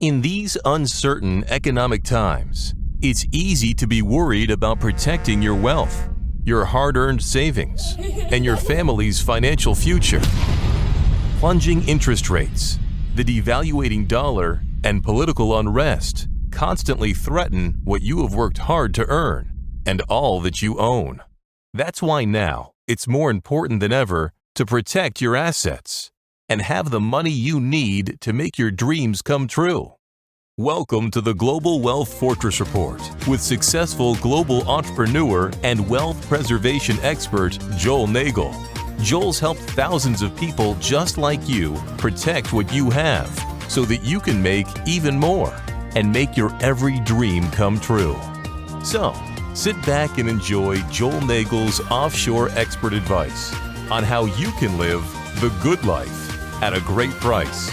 In these uncertain economic times, it's easy to be worried about protecting your wealth, your hard-earned savings, and your family's financial future. Plunging interest rates, the devaluating dollar, and political unrest constantly threaten what you have worked hard to earn and all that you own. That's why now it's more important than ever to protect your assets and have the money you need to make your dreams come true. Welcome to the Global Wealth Fortress Report with successful global entrepreneur and wealth preservation expert Joel Nagel. Joel's helped thousands of people just like you protect what you have so that you can make even more and make your every dream come true. So, sit back and enjoy Joel Nagel's offshore expert advice on how you can live the good life at a great price,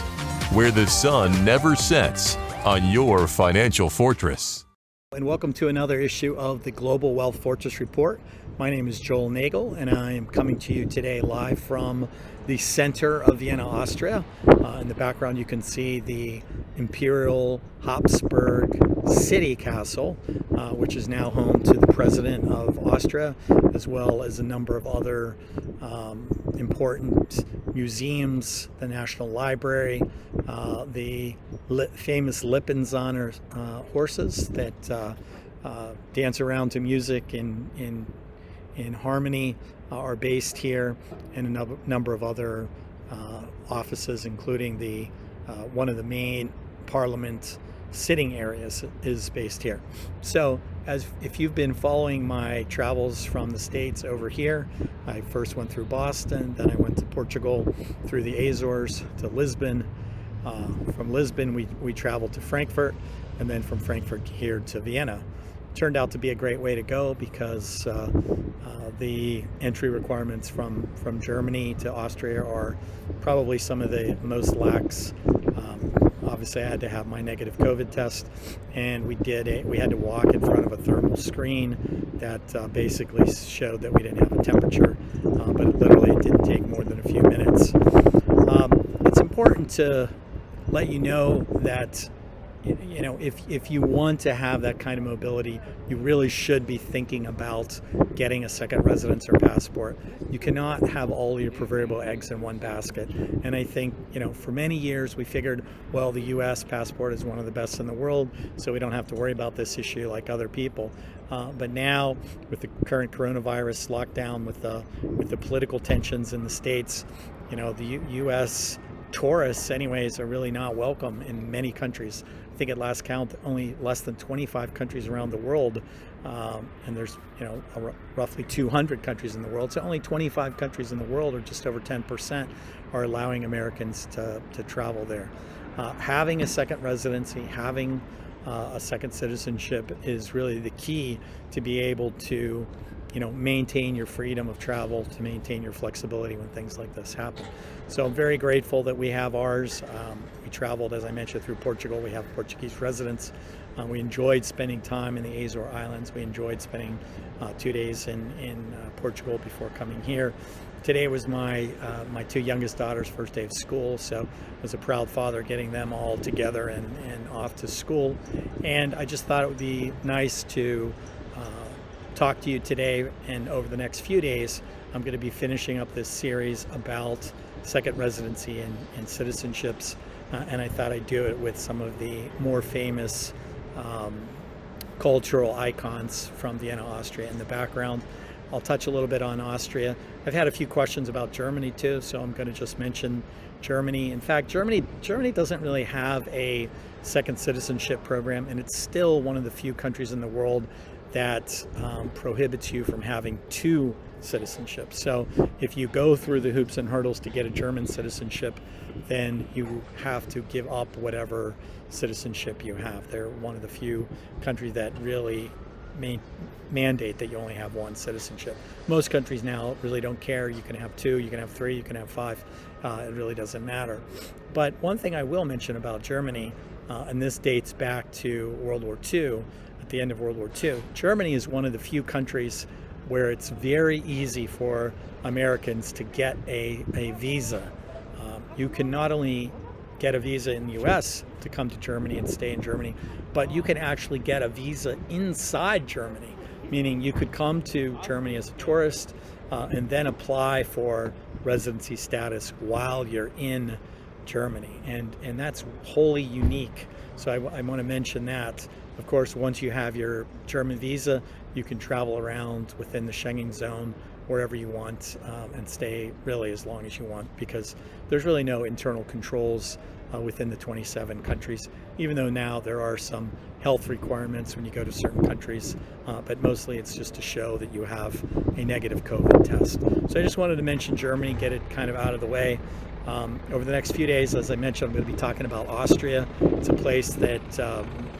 where the sun never sets on your financial fortress. And welcome to another issue of the Global Wealth Fortress Report. My name is Joel Nagel, and I am coming to you today live from the center of Vienna, Austria. In the background, you can see the Imperial Habsburg city castle, which is now home to the President of Austria, as well as a number of other important museums, the National Library, the famous Lippenzahner horses that dance around to music in harmony are based here, and a number of other offices, including the one of the main parliament sitting areas is based here. So if you've been following my travels from the States over here, I first went through Boston, then I went to Portugal, through the Azores to Lisbon. From Lisbon we traveled to Frankfurt, and then from Frankfurt here to Vienna. Turned out to be a great way to go because the entry requirements from Germany to Austria are probably some of the most lax. Obviously, I had to have my negative COVID test, and we had to walk in front of a thermal screen that basically showed that we didn't have a temperature, but it didn't take more than a few minutes. It's important to let you know that if you want to have that kind of mobility, you really should be thinking about getting a second residence or passport. You cannot have all your proverbial eggs in one basket. And I think, for many years we figured, well, the U.S. passport is one of the best in the world, so we don't have to worry about this issue like other people. But now, with the current coronavirus lockdown, with the political tensions in the States, the U.S. tourists anyways are really not welcome in many countries. I think at last count only less than 25 countries around the world, and there's roughly 200 countries in the world, so only 25 countries in the world, or just over 10%, are allowing Americans to travel there. Having a second residency, having a second citizenship is really the key to be able to maintain your freedom of travel, to maintain your flexibility when things like this happen. So I'm very grateful that we have ours. We traveled, as I mentioned, through Portugal. We have Portuguese residents. We enjoyed spending time in the Azores Islands. We enjoyed spending 2 days in Portugal before coming here. Today was my two youngest daughters' first day of school, so I was a proud father getting them all together and off to school. And I just thought it would be nice to talk to you today, and over the next few days I'm going to be finishing up this series about second residency and citizenships, and I thought I'd do it with some of the more famous cultural icons from Vienna, Austria in the background. I'll touch a little bit on Austria. I've had a few questions about Germany too, so I'm going to just mention Germany. In fact, Germany doesn't really have a second citizenship program, and it's still one of the few countries in the world that prohibits you from having two citizenships. So if you go through the hoops and hurdles to get a German citizenship, then you have to give up whatever citizenship you have. They're one of the few countries that really mandate that you only have one citizenship. Most countries now really don't care. You can have two, you can have three, you can have five. It really doesn't matter. But one thing I will mention about Germany, and this dates back to World War II, at the end of World War II, Germany is one of the few countries where it's very easy for Americans to get a visa. You can not only get a visa in the US to come to Germany and stay in Germany, but you can actually get a visa inside Germany, meaning you could come to Germany as a tourist and then apply for residency status while you're in Germany, and that's wholly unique. So I want to mention that. Of course, once you have your German visa, you can travel around within the Schengen zone wherever you want and stay really as long as you want, because there's really no internal controls within the 27 countries, even though now there are some health requirements when you go to certain countries, but mostly it's just to show that you have a negative COVID test. So I just wanted to mention Germany, get it kind of out of the way. Over the next few days, as I mentioned, I'm going to be talking about Austria. It's a place that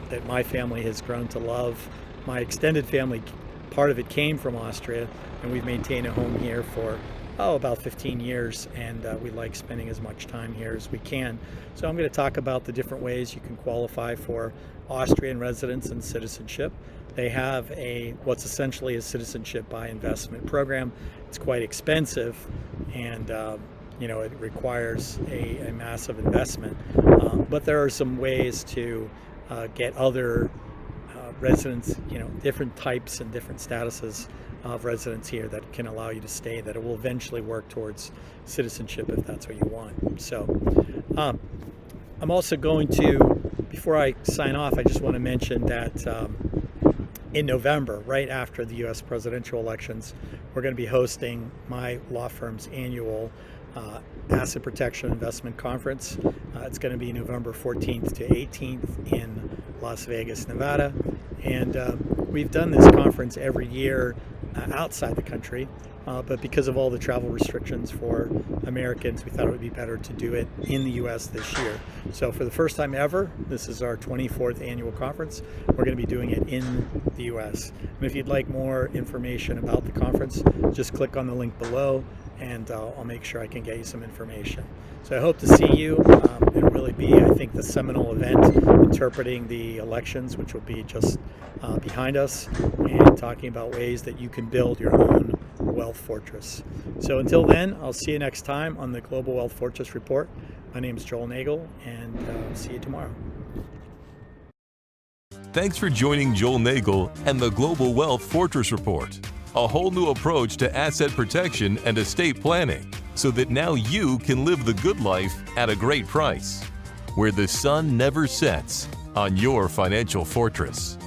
that my family has grown to love. My extended family, part of it came from Austria, and we've maintained a home here for about 15 years, and we like spending as much time here as we can. So I'm going to talk about the different ways you can qualify for Austrian residence and citizenship. They have what's essentially a citizenship by investment program. It's quite expensive, and it requires a massive investment, but there are some ways to get other residents, different types and different statuses of residence here that can allow you to stay, that it will eventually work towards citizenship if that's what you want. So I'm also going to, before I sign off, I just want to mention that in November, right after the US presidential elections, we're going to be hosting my law firm's annual Asset Protection Investment Conference. It's going to be November 14th to 18th in Las Vegas, Nevada. And we've done this conference every year outside the country, but because of all the travel restrictions for Americans, we thought it would be better to do it in the US this year. So for the first time ever, this is our 24th annual conference. We're going to be doing it in the US. And if you'd like more information about the conference, just click on the link below, and I'll make sure I can get you some information. So I hope to see you. It'll really be, I think, the seminal event interpreting the elections, which will be just behind us, and talking about ways that you can build your own wealth fortress. So until then, I'll see you next time on the Global Wealth Fortress Report. My name is Joel Nagel, and see you tomorrow. Thanks for joining Joel Nagel and the Global Wealth Fortress Report, a whole new approach to asset protection and estate planning, so that now you can live the good life at a great price, where the sun never sets on your financial fortress.